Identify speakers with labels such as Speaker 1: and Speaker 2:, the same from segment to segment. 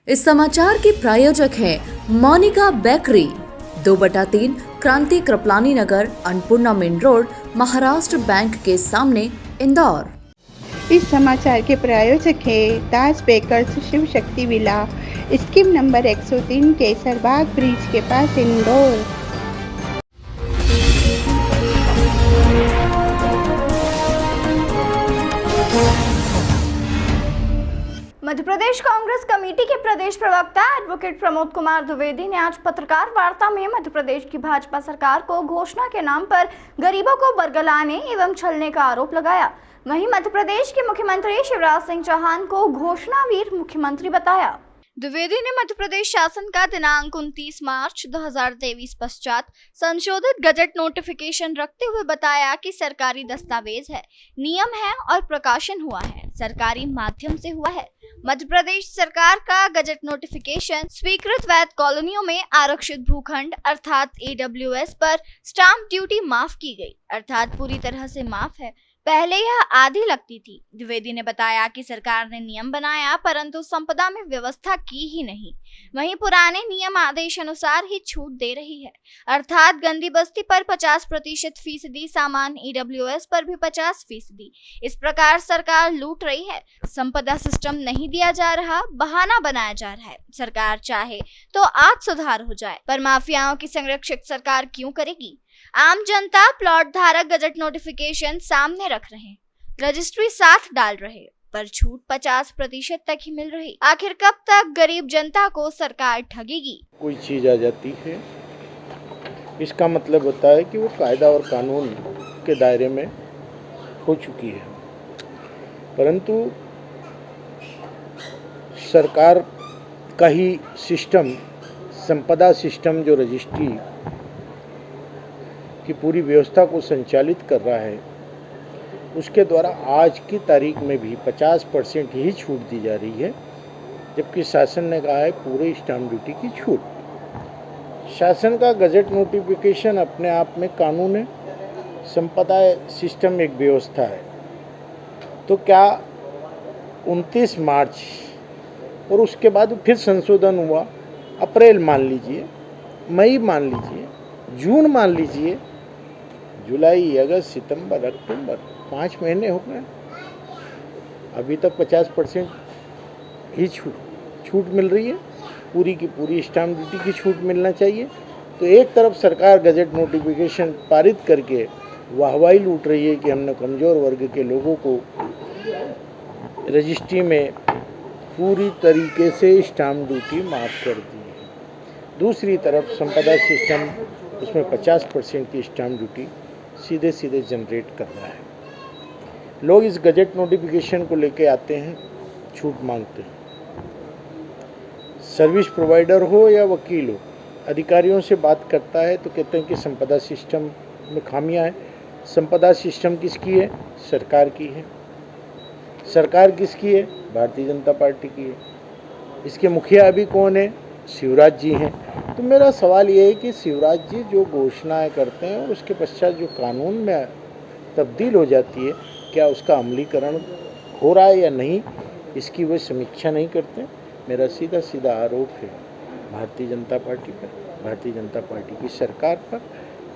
Speaker 1: इस समाचार के प्रायोजक हैं Monika bakery, 2/3 Kranti Kripalani Nagar, Annapurna main road, Maharashtra bank के सामने, इंदौर।
Speaker 2: इस समाचार के प्रायोजक हैं दास bakers Shiv Shakti villa, scheme number 103, Kesarbagh bridge के पास, इंदौर।
Speaker 3: मध्य प्रदेश कांग्रेस कमेटी के प्रदेश प्रवक्ता एडवोकेट प्रमोद कुमार द्विवेदी ने आज पत्रकार वार्ता में मध्य प्रदेश की भाजपा सरकार को घोषणा के नाम पर गरीबों को बरगलाने एवं छलने का आरोप लगाया। वहीं मध्य प्रदेश के मुख्यमंत्री शिवराज सिंह चौहान को घोषणावीर मुख्यमंत्री बताया। द्विवेदी ने मध्य प्रदेश शासन का दिनांक 29 मार्च 2023 पश्चात संशोधित गजट नोटिफिकेशन रखते हुए बताया कि सरकारी दस्तावेज है, नियम है और प्रकाशन हुआ है, सरकारी माध्यम से हुआ है। मध्य प्रदेश सरकार का गजट नोटिफिकेशन स्वीकृत वैध कॉलोनियों में आरक्षित भूखंड अर्थात AWS पर स्टाम्प ड्यूटी माफ की गई, अर्थात पूरी तरह से माफ है। पहले यह आधी लगती थी। द्विवेदी ने बताया कि सरकार ने नियम बनाया परंतु संपदा में व्यवस्था की ही नहीं। वहीं पुराने नियम आदेश अनुसार ही छूट दे रही है, अर्थात गंदी बस्ती पर 50% फीसदी, सामान AWS पर भी 50%। इस प्रकार सरकार लूट रही है। संपदा सिस्टम नहीं दिया जा रहा, बहाना बनाया जा रहा है। सरकार चाहे तो आज सुधार हो जाए, पर माफियाओं की संरक्षक सरकार क्यों करेगी? आम जनता प्लॉट धारक गजट नोटिफिकेशन सामने रख रहे हैं, रजिस्ट्री साथ डाल रहे, पर छूट 50% तक ही मिल रही। आखिर कब तक गरीब जनता को सरकार ठगेगी?
Speaker 4: कोई चीज आ जाती है, इसका मतलब होता है कि वो कायदा और कानून के दायरे में हो चुकी है, परंतु सरकार का ही सिस्टम, संपदा सिस्टम जो रजिस्ट्री की पूरी व्यवस्था को संचालित कर रहा है, उसके द्वारा आज की तारीख में भी 50% ही छूट दी जा रही है, जबकि शासन ने कहा है पूरे स्टाम्प ड्यूटी की छूट। शासन का गजट नोटिफिकेशन अपने आप में कानून है, संपदा सिस्टम एक व्यवस्था है। तो क्या 29 मार्च और उसके बाद फिर संशोधन हुआ, अप्रैल मान लीजिए, मई मान लीजिए, जून मान लीजिए, जुलाई, अगस्त, सितंबर, अक्टूबर, 5 महीने हो गए, अभी तक 50% ही छूट मिल रही है। पूरी की पूरी स्टाम्प ड्यूटी की छूट मिलना चाहिए। तो एक तरफ सरकार गजट नोटिफिकेशन पारित करके वाहवाही लूट रही है कि हमने कमज़ोर वर्ग के लोगों को रजिस्ट्री में पूरी तरीके से स्टाम्प ड्यूटी माफ़ कर दी है। दूसरी तरफ संपदा सिस्टम उसमें 50% की स्टाम्प ड्यूटी सीधे सीधे जनरेट कर रहा है। लोग इस गजट नोटिफिकेशन को लेके आते हैं, छूट मांगते हैं। सर्विस प्रोवाइडर हो या वकील हो, अधिकारियों से बात करता है तो कहते हैं कि संपदा सिस्टम में खामियां हैं। संपदा सिस्टम किसकी है? सरकार की है। सरकार किसकी है? भारतीय जनता पार्टी की है। इसके मुखिया अभी कौन है? शिवराज जी हैं। तो मेरा सवाल ये है कि शिवराज जी जो घोषणाएं करते हैं और उसके पश्चात जो कानून में तब्दील हो जाती है, क्या उसका अमलीकरण हो रहा है या नहीं, इसकी वो समीक्षा नहीं करते। मेरा सीधा सीधा आरोप है भारतीय जनता पार्टी पर, भारतीय जनता पार्टी की सरकार पर,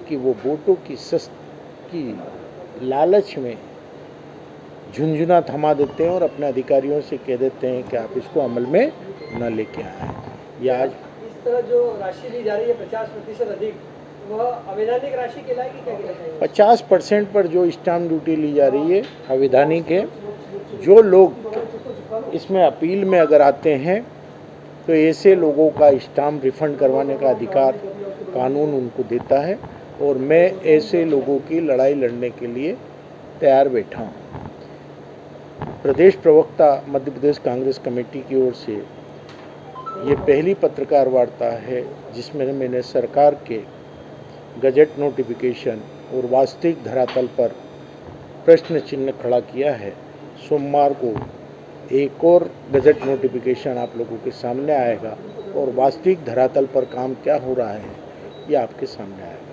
Speaker 4: कि वो वोटों की लालच में झुंझुना थमा देते हैं और अपने अधिकारियों से कह देते हैं कि आप इसको अमल में न लेके आए। या आज
Speaker 5: इस तरह जो राशि ली जा रही है 50% अधिक, वह अवैधानिक राशि कहलाएगी, क्या कहलाएगी?
Speaker 4: 50% पर जो स्टाम्प ड्यूटी ली जा रही है अवैधानिक है। जो लोग इसमें अपील में अगर आते हैं तो ऐसे लोगों का स्टाम्प रिफंड करवाने का अधिकार कानून उनको देता है, और मैं ऐसे लोगों की लड़ाई लड़ने के लिए तैयार बैठा हूँ। प्रदेश प्रवक्ता मध्य प्रदेश कांग्रेस कमेटी की ओर से ये पहली पत्रकार वार्ता है जिसमें मैंने सरकार के गजट नोटिफिकेशन और वास्तविक धरातल पर प्रश्न चिन्ह खड़ा किया है। सोमवार को एक और गजट नोटिफिकेशन आप लोगों के सामने आएगा और वास्तविक धरातल पर काम क्या हो रहा है ये आपके सामने आएगा।